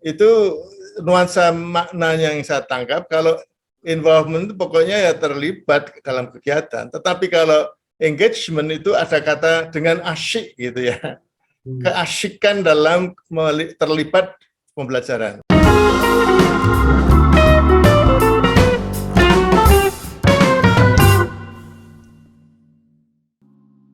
itu nuansa maknanya yang saya tangkap. Kalau involvement itu pokoknya ya terlibat dalam kegiatan. Tetapi kalau engagement itu ada kata dengan asyik gitu ya. Keasyikan dalam terlibat pembelajaran.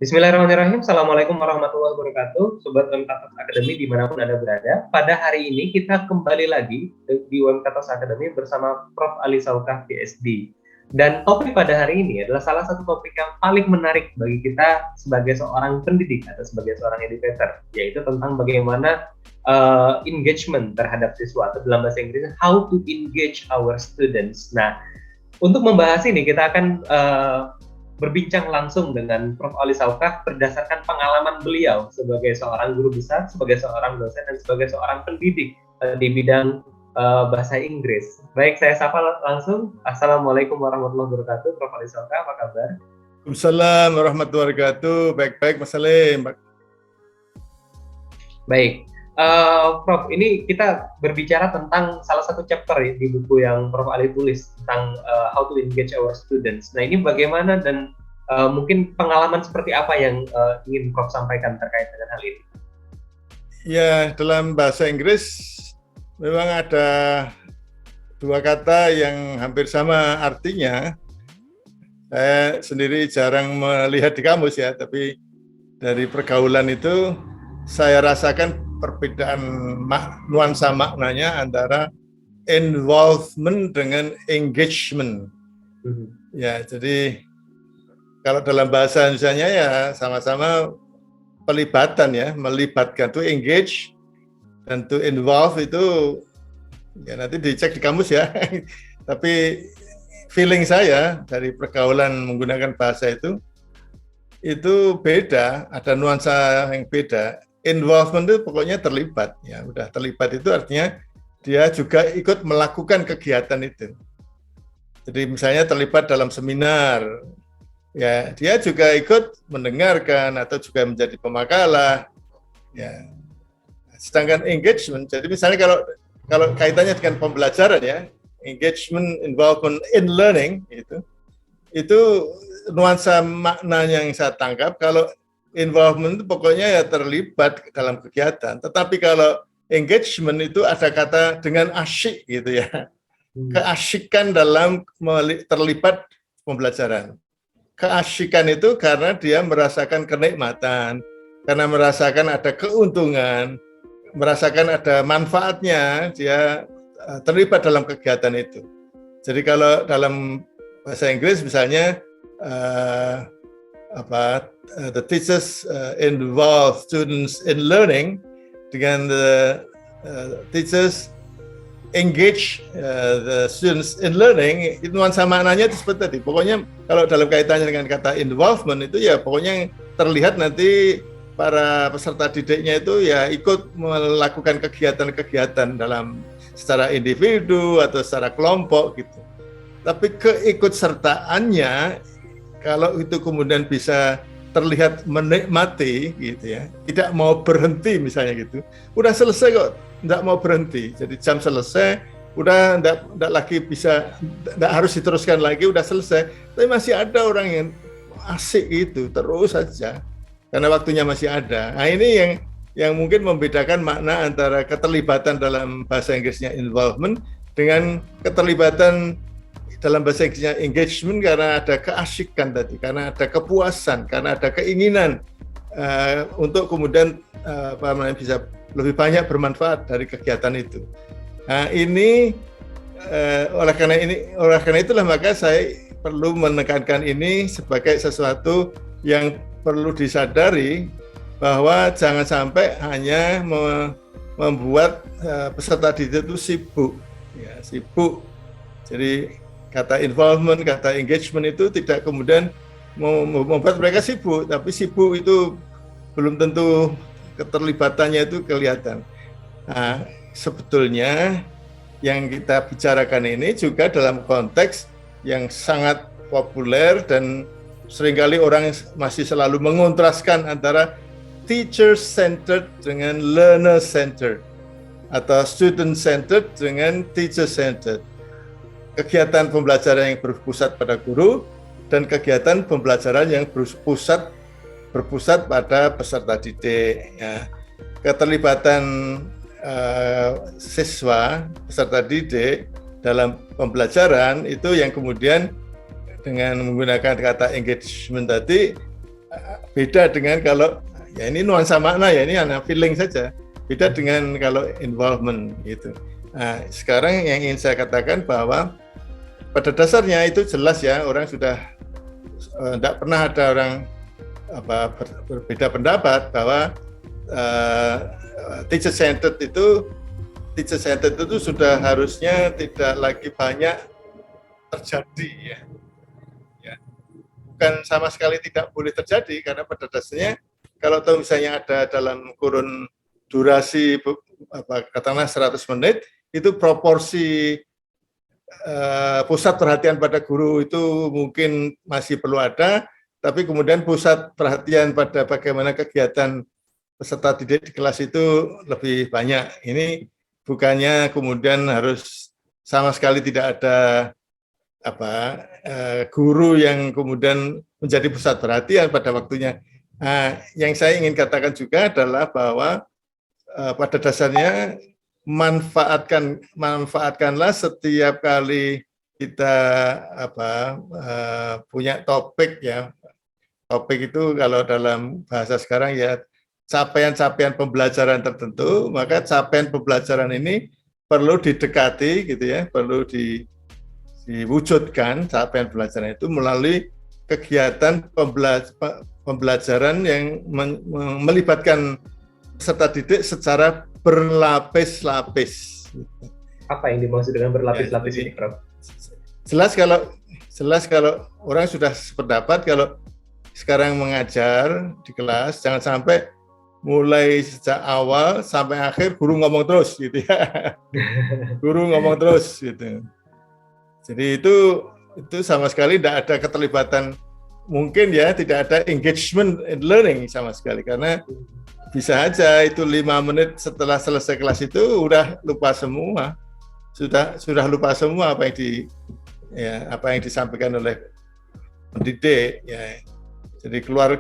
Bismillahirrahmanirrahim. Assalamualaikum warahmatullahi wabarakatuh. Sobat UMK Talks Academy dimanapun Anda berada. Pada hari ini kita kembali lagi di UMK Talks Academy bersama Prof. Ali Saukah, PhD. Dan topik pada hari ini adalah salah satu topik yang paling menarik bagi kita sebagai seorang pendidik atau sebagai seorang educator, yaitu tentang bagaimana engagement terhadap siswa, atau dalam bahasa Inggrisnya how to engage our students. Nah, untuk membahas ini kita akan berbincang langsung dengan Prof. Ali Saukah berdasarkan pengalaman beliau sebagai seorang guru besar, sebagai seorang dosen, dan sebagai seorang pendidik di bidang bahasa Inggris. Baik, saya sapa langsung. Assalamualaikum warahmatullahi wabarakatuh. Prof. Ali Saukah, apa kabar? Waalaikumsalam warahmatullahi wabarakatuh. Baik-baik, Mas Salim. Baik. Prof, ini kita berbicara tentang salah satu chapter di buku yang Prof. Ali tulis tentang how to engage our students. Nah, ini bagaimana dan mungkin pengalaman seperti apa yang ingin Prof sampaikan terkait dengan hal ini? Ya, dalam bahasa Inggris memang ada dua kata yang hampir sama artinya. Saya sendiri jarang melihat di kamus ya, tapi dari pergaulan itu saya rasakan perbedaan nuansa maknanya antara involvement dengan engagement. Ya, jadi kalau dalam bahasa Indonesianya ya sama-sama pelibatan ya, melibatkan. To engage dan to involve itu ya nanti dicek di kamus ya. Tapi feeling saya dari pergaulan menggunakan bahasa itu beda, ada nuansa yang beda. Involvement itu pokoknya terlibat, ya udah terlibat itu artinya dia juga ikut melakukan kegiatan itu. Jadi misalnya terlibat dalam seminar, ya dia juga ikut mendengarkan atau juga menjadi pemakalah, ya. Sedangkan engagement, jadi misalnya kalau kaitannya dengan pembelajaran ya, engagement, involvement in learning itu nuansa maknanya yang saya tangkap. Kalau involvement itu pokoknya ya terlibat dalam kegiatan. Tetapi kalau engagement itu ada kata dengan asyik gitu ya. Keasyikan dalam terlibat pembelajaran. Keasyikan itu karena dia merasakan kenikmatan, karena merasakan ada keuntungan, merasakan ada manfaatnya, dia terlibat dalam kegiatan itu. Jadi kalau dalam bahasa Inggris misalnya the teachers involve students in learning, dengan the teachers engage the students in learning, itu nuansa maknanya itu seperti tadi. Pokoknya kalau dalam kaitannya dengan kata involvement itu ya pokoknya terlihat nanti para peserta didiknya itu ya ikut melakukan kegiatan-kegiatan dalam secara individu atau secara kelompok gitu. Tapi keikutsertaannya kalau itu kemudian bisa terlihat menikmati gitu ya, tidak mau berhenti misalnya gitu, udah selesai kok, tidak mau berhenti, jadi jam selesai, udah tidak lagi bisa, tidak harus diteruskan lagi, udah selesai, tapi masih ada orang yang asik gitu, terus saja, karena waktunya masih ada. Nah ini yang mungkin membedakan makna antara keterlibatan dalam bahasa Inggrisnya involvement dengan keterlibatan dalam bahasa Inggrisnya engagement, karena ada keasyikan tadi, karena ada kepuasan, karena ada keinginan untuk kemudian bisa lebih banyak bermanfaat dari kegiatan itu. Nah ini oleh karena itulah maka saya perlu menekankan ini sebagai sesuatu yang perlu disadari, bahwa jangan sampai hanya membuat peserta didik itu sibuk, ya sibuk. Jadi kata involvement, kata engagement itu tidak kemudian membuat mereka sibuk, tapi sibuk itu belum tentu keterlibatannya itu kelihatan. Nah, sebetulnya yang kita bicarakan ini juga dalam konteks yang sangat populer dan seringkali orang masih selalu mengontraskan antara teacher-centered dengan learner-centered. atau student centered dengan teacher centered. Kegiatan pembelajaran yang berpusat pada guru dan kegiatan pembelajaran yang berpusat pada peserta didik. Ya. Keterlibatan siswa peserta didik dalam pembelajaran itu yang kemudian dengan menggunakan kata engagement tadi beda dengan kalau ya ini nuansa makna ya, ini hanya feeling saja. Beda dengan kalau involvement gitu. Nah, sekarang yang ingin saya katakan bahwa pada dasarnya itu jelas ya, orang sudah tidak pernah ada orang berbeda pendapat bahwa teacher centered itu sudah harusnya tidak lagi banyak terjadi ya. Bukan sama sekali tidak boleh terjadi, karena pada dasarnya kalau tahu misalnya ada dalam kurun durasi katakanlah 100 menit, itu proporsi pusat perhatian pada guru itu mungkin masih perlu ada, tapi kemudian pusat perhatian pada bagaimana kegiatan peserta didik di kelas itu lebih banyak. Ini bukannya kemudian harus sama sekali tidak ada guru yang kemudian menjadi pusat perhatian pada waktunya. Nah, yang saya ingin katakan juga adalah bahwa pada dasarnya manfaatkanlah setiap kali kita punya topik ya. Topik itu kalau dalam bahasa sekarang ya capaian-capaian pembelajaran tertentu, maka capaian pembelajaran ini perlu didekati gitu ya, perlu diwujudkan capaian pembelajaran itu melalui kegiatan pembelajaran yang melibatkan peserta didik secara berlapis-lapis. Apa yang dimaksud dengan berlapis-lapis ini, Prof? Jelas kalau orang sudah sependapat kalau sekarang mengajar di kelas jangan sampai mulai sejak awal sampai akhir guru ngomong terus gitu ya. Guru ngomong terus gitu. Jadi itu sama sekali tidak ada keterlibatan, mungkin ya tidak ada engagement in learning sama sekali, karena bisa aja itu 5 menit setelah selesai kelas itu udah lupa semua, sudah lupa semua apa yang disampaikan oleh pendidik ya. Jadi keluar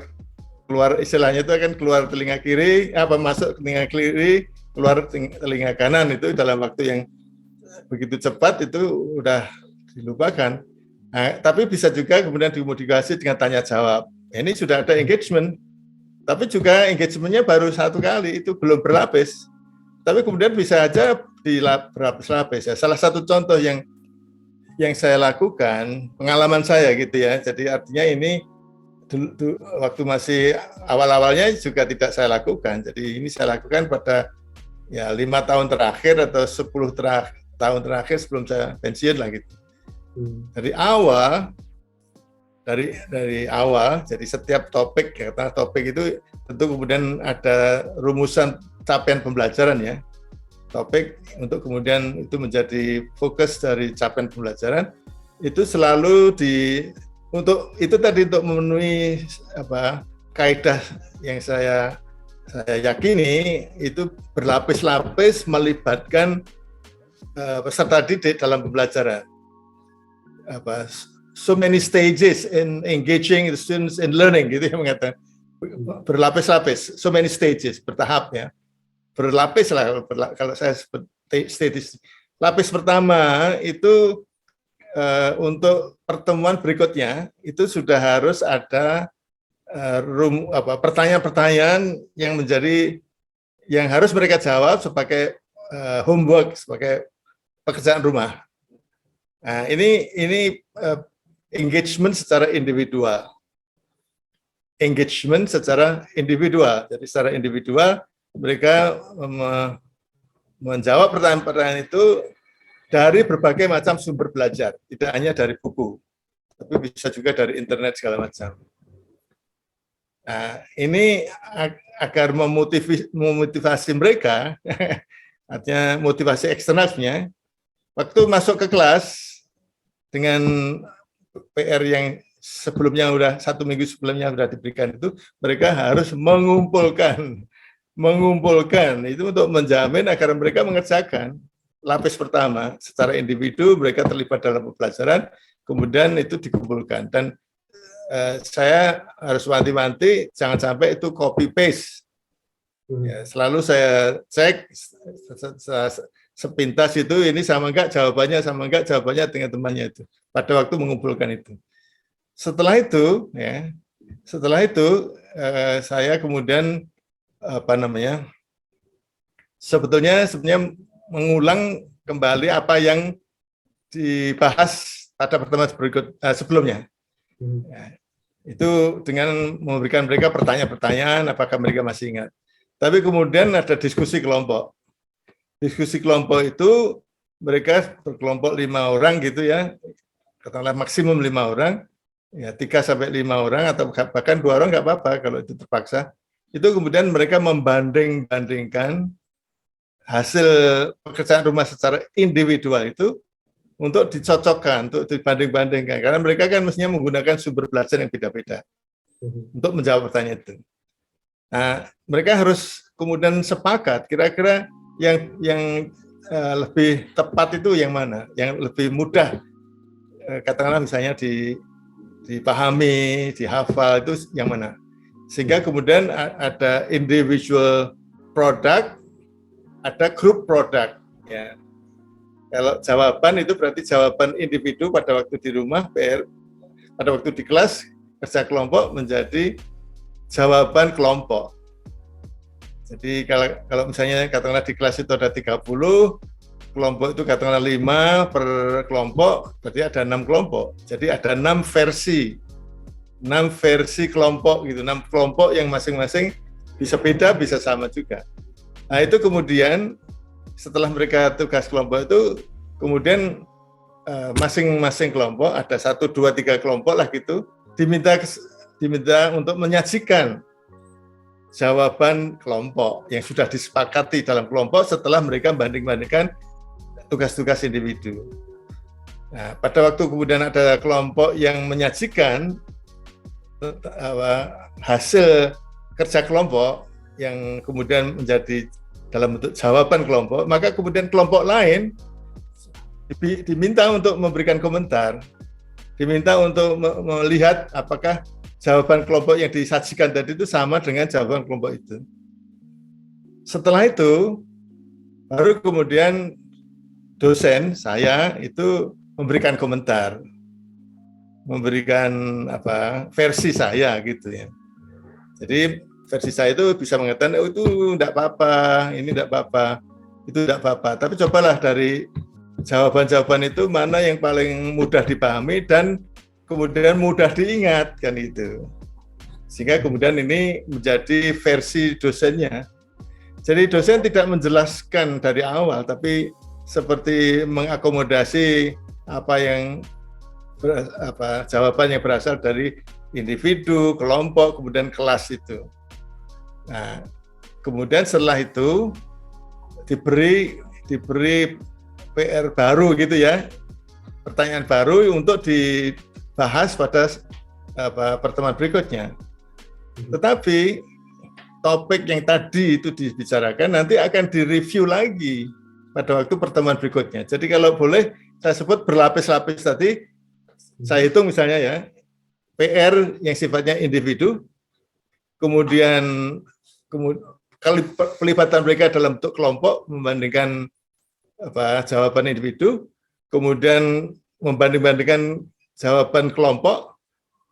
istilahnya itu akan keluar telinga kiri, masuk telinga kiri, keluar telinga kanan, itu dalam waktu yang begitu cepat itu udah dilupakan. Nah, tapi bisa juga kemudian dimodifikasi dengan tanya jawab. Ini sudah ada engagement. Tapi juga engagementnya baru 1 kali, itu belum berlapis. Tapi kemudian bisa aja berlapis-lapis. Ya. Salah satu contoh yang saya lakukan, pengalaman saya gitu ya. Jadi artinya ini waktu masih awal-awalnya juga tidak saya lakukan. Jadi ini saya lakukan pada ya 5 tahun terakhir atau 10 tahun terakhir sebelum saya pensiun lah gitu. Dari awal, jadi setiap topik, kata topik itu tentu kemudian ada rumusan capaian pembelajaran ya. Topik untuk kemudian itu menjadi fokus dari capaian pembelajaran, itu selalu untuk memenuhi kaidah yang saya yakini itu berlapis-lapis melibatkan peserta didik dalam pembelajaran. So many stages in engaging the students in learning gitu ya, mengatakan berlapis-lapis, so many stages, bertahap ya, berlapis lah kalau saya stages. Lapis pertama itu untuk pertemuan berikutnya itu sudah harus ada pertanyaan-pertanyaan yang harus mereka jawab sebagai homework, sebagai pekerjaan rumah. Nah, ini engagement secara individual. Jadi secara individual mereka menjawab pertanyaan-pertanyaan itu dari berbagai macam sumber belajar, tidak hanya dari buku, tapi bisa juga dari internet segala macam. Nah, ini agar memotivasi mereka, artinya motivasi eksternalnya, waktu masuk ke kelas dengan PR yang sebelumnya 1 minggu sebelumnya sudah diberikan itu, mereka harus mengumpulkan mengumpulkan itu untuk menjamin agar mereka mengerjakan lapis pertama secara individu, mereka terlibat dalam pembelajaran, kemudian itu dikumpulkan. Dan saya harus wanti-wanti jangan sampai itu copy paste. Ya, selalu saya cek sepintas itu ini sama enggak jawabannya dengan temannya itu pada waktu mengumpulkan itu. Setelah itu saya kemudian sebetulnya mengulang kembali apa yang dibahas pada pertemuan sebelumnya. Ya, itu dengan memberikan mereka pertanyaan-pertanyaan apakah mereka masih ingat. Tapi kemudian ada diskusi kelompok. Diskusi kelompok itu mereka berkelompok 5 orang gitu ya, katakanlah maksimum 5 orang, ya 3 sampai 5 orang atau bahkan 2 orang nggak apa-apa kalau itu terpaksa. Itu kemudian mereka membanding-bandingkan hasil pekerjaan rumah secara individual itu untuk dicocokkan, untuk dibanding-bandingkan. Karena mereka kan mestinya menggunakan sumber belajar yang beda-beda untuk menjawab pertanyaan itu. Nah, mereka harus kemudian sepakat kira-kira yang lebih tepat itu yang mana, yang lebih mudah, katakanlah misalnya dipahami, dihafal itu yang mana. Sehingga kemudian ada individual product, ada group product. Ya. Kalau jawaban itu berarti jawaban individu pada waktu di rumah, PR, pada waktu di kelas, kerja kelompok menjadi jawaban kelompok. Jadi kalau misalnya katakanlah di kelas itu ada 30, kelompok itu katakanlah 5 per kelompok, berarti ada 6 kelompok. Jadi ada 6 versi kelompok gitu, 6 kelompok yang masing-masing bisa beda, bisa sama juga. Nah itu kemudian setelah mereka tugas kelompok itu, kemudian masing-masing kelompok, ada 1, 2, 3 kelompok lah gitu, diminta untuk menyajikan jawaban kelompok yang sudah disepakati dalam kelompok setelah mereka banding-bandingkan tugas-tugas individu. Nah, pada waktu kemudian ada kelompok yang menyajikan hasil kerja kelompok yang kemudian menjadi dalam bentuk jawaban kelompok, maka kemudian kelompok lain diminta untuk memberikan komentar, diminta untuk melihat apakah jawaban kelompok yang disajikan tadi itu sama dengan jawaban kelompok itu. Setelah itu, baru kemudian dosen saya itu memberikan komentar, memberikan versi saya gitu ya. Jadi versi saya itu bisa mengatakan itu tidak apa-apa, ini tidak apa-apa, itu tidak apa-apa. Tapi cobalah dari jawaban-jawaban itu mana yang paling mudah dipahami dan kemudian mudah diingat kan itu. Sehingga kemudian ini menjadi versi dosennya. Jadi dosen tidak menjelaskan dari awal, tapi seperti mengakomodasi jawaban yang berasal dari individu, kelompok, kemudian kelas itu. Nah, kemudian setelah itu diberi PR baru gitu ya, pertanyaan baru untuk dibahas pada pertemuan berikutnya. Tetapi topik yang tadi itu dibicarakan nanti akan direview lagi pada waktu pertemuan berikutnya. Jadi kalau boleh saya sebut berlapis-lapis tadi, saya hitung misalnya ya, PR yang sifatnya individu, kemudian pelibatan mereka dalam bentuk kelompok membandingkan jawaban individu, kemudian membanding-bandingkan jawaban kelompok,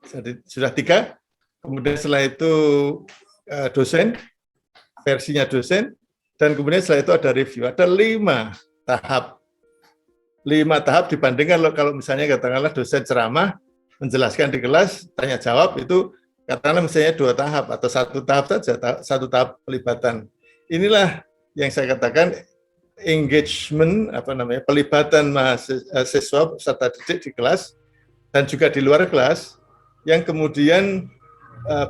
jadi sudah 3, kemudian setelah itu dosen, versinya dosen, dan kemudian setelah itu ada review, ada 5 tahap. 5 tahap dibandingkan kalau misalnya katakanlah dosen ceramah, menjelaskan di kelas, tanya jawab itu katakanlah misalnya 2 tahap atau 1 tahap saja, 1 tahap pelibatan. Inilah yang saya katakan engagement, pelibatan mahasiswa peserta didik di kelas dan juga di luar kelas yang kemudian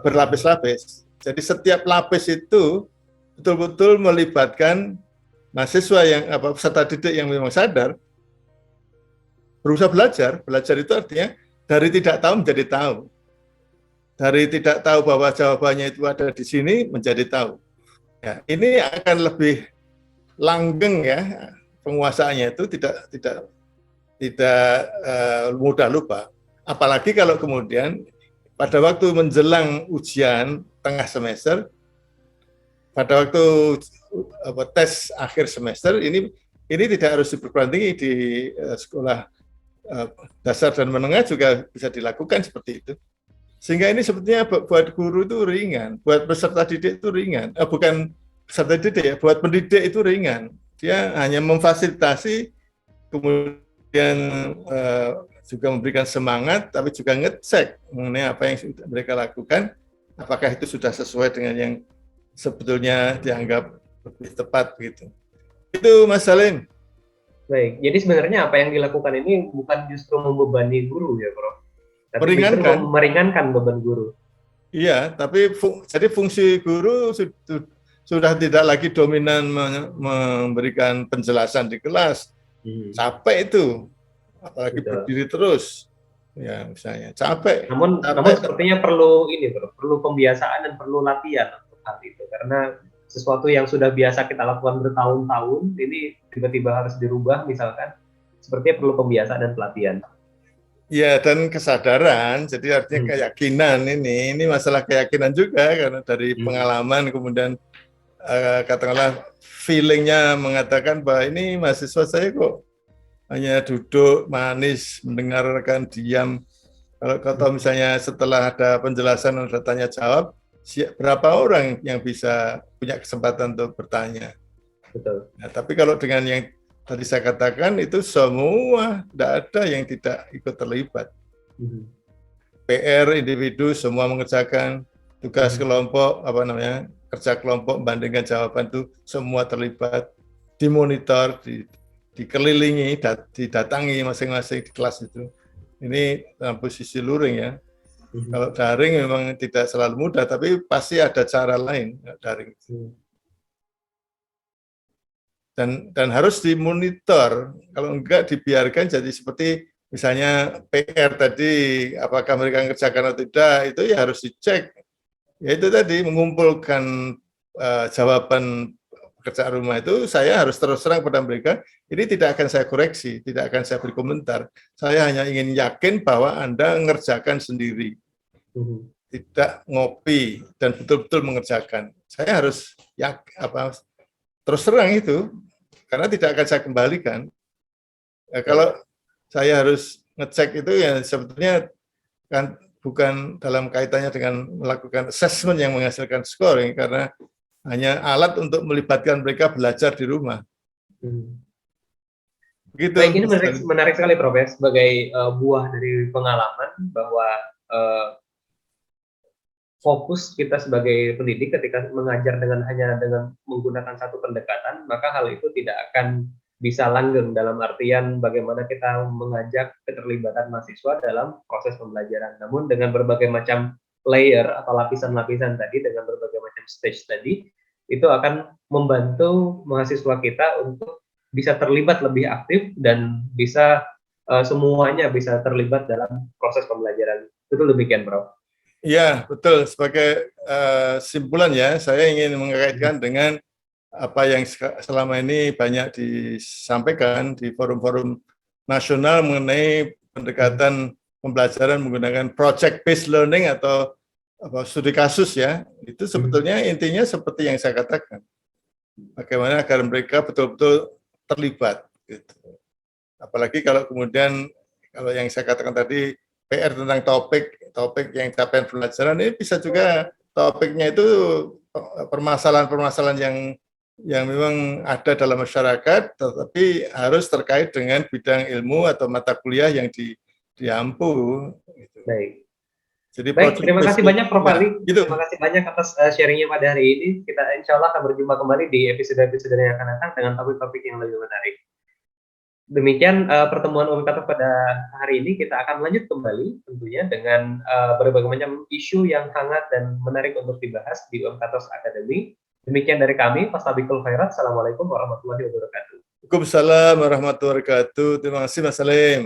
berlapis-lapis. Jadi setiap lapis itu betul-betul melibatkan mahasiswa yang peserta didik yang memang sadar berusaha belajar. Belajar itu artinya dari tidak tahu menjadi tahu. Dari tidak tahu bahwa jawabannya itu ada di sini menjadi tahu. Ya, ini akan lebih langgeng ya, penguasaannya itu tidak mudah lupa. Apalagi kalau kemudian pada waktu menjelang ujian tengah semester, pada waktu tes akhir semester ini tidak harus diperguruan tinggi, di sekolah dasar dan menengah juga bisa dilakukan seperti itu. Sehingga ini sebetulnya buat guru itu ringan, buat peserta didik itu ringan. Bukan peserta didik ya, buat pendidik itu ringan. Dia hanya memfasilitasi, kemudian juga memberikan semangat, tapi juga ngecek mengenai apa yang sudah mereka lakukan, apakah itu sudah sesuai dengan yang sebetulnya dianggap lebih tepat gitu. Itu Mas Salim. Baik, jadi sebenarnya apa yang dilakukan ini bukan justru membebani guru ya, Prof, tapi justru meringankan beban guru. Iya, tapi jadi fungsi guru sudah tidak lagi dominan memberikan penjelasan di kelas. Capek itu, apalagi berdiri terus, ya misalnya capek. Namun sepertinya perlu perlu pembiasaan dan perlu latihan untuk hal itu, karena sesuatu yang sudah biasa kita lakukan bertahun-tahun ini tiba-tiba harus dirubah misalkan, sepertinya perlu pembiasaan dan pelatihan. Ya, dan kesadaran, jadi artinya keyakinan ini masalah keyakinan juga, karena dari pengalaman kemudian katakanlah feelingnya mengatakan bahwa ini mahasiswa saya kok hanya duduk manis, mendengarkan diam. Kalau misalnya setelah ada penjelasan dan ada tanya jawab, berapa orang yang bisa punya kesempatan untuk bertanya? Betul. Nah, tapi kalau dengan yang tadi saya katakan itu semua tidak ada yang tidak ikut terlibat. PR individu semua mengerjakan, tugas kelompok kerja kelompok membandingkan jawaban itu semua terlibat, dimonitor, dikelilingi, didatangi masing-masing di kelas itu. Ini dalam posisi luring ya. Kalau daring memang tidak selalu mudah, tapi pasti ada cara lain daring. Dan harus dimonitor. Kalau enggak dibiarkan jadi seperti misalnya PR tadi, apakah mereka mengerjakan atau tidak, itu ya harus dicek. Ya itu tadi, mengumpulkan jawaban pekerjaan rumah itu, saya harus terus terang pada mereka, ini tidak akan saya koreksi, tidak akan saya beri komentar. Saya hanya ingin yakin bahwa Anda mengerjakan sendiri. Tidak ngopi dan betul-betul mengerjakan. Saya harus terus terang itu, karena tidak akan saya kembalikan. Kalau saya harus ngecek itu ya sebetulnya kan bukan dalam kaitannya dengan melakukan assessment yang menghasilkan scoring, karena hanya alat untuk melibatkan mereka belajar di rumah. Begitu. Baik, ini menarik sekali, Prof, ya, sebagai buah dari pengalaman bahwa fokus kita sebagai pendidik ketika mengajar hanya dengan menggunakan satu pendekatan, maka hal itu tidak akan bisa langgeng, dalam artian bagaimana kita mengajak keterlibatan mahasiswa dalam proses pembelajaran. Namun dengan berbagai macam layer atau lapisan-lapisan tadi, dengan berbagai macam stage tadi, itu akan membantu mahasiswa kita untuk bisa terlibat lebih aktif dan bisa semuanya bisa terlibat dalam proses pembelajaran. Betul demikian, Prof? Ya, betul. Sebagai simpulan ya, saya ingin mengaitkan dengan apa yang selama ini banyak disampaikan di forum-forum nasional mengenai pendekatan pembelajaran menggunakan project-based learning atau studi kasus ya. Itu sebetulnya intinya seperti yang saya katakan. Bagaimana agar mereka betul-betul terlibat. Gitu. Apalagi kalau kemudian, kalau yang saya katakan tadi, PR tentang topik yang capaian pembelajaran, ini bisa juga topiknya itu permasalahan-permasalahan yang memang ada dalam masyarakat, tetapi harus terkait dengan bidang ilmu atau mata kuliah yang diampu. Gitu. Baik. Jadi baik, terima kasih banyak Prof. Ali. Gitu. Terima kasih banyak atas sharingnya pada hari ini. Kita insya Allah akan berjumpa kembali di episode-episode yang akan datang dengan topik-topik yang lebih menarik. Demikian pertemuan UMKATOS pada hari ini. Kita akan lanjut kembali tentunya dengan berbagai macam isu yang hangat dan menarik untuk dibahas di UMKATOS Academy. Demikian dari kami, Fastabikul Khairat. Assalamualaikum warahmatullahi wabarakatuh. Waalaikumsalam warahmatullahi wabarakatuh. Terima kasih Mas Salim.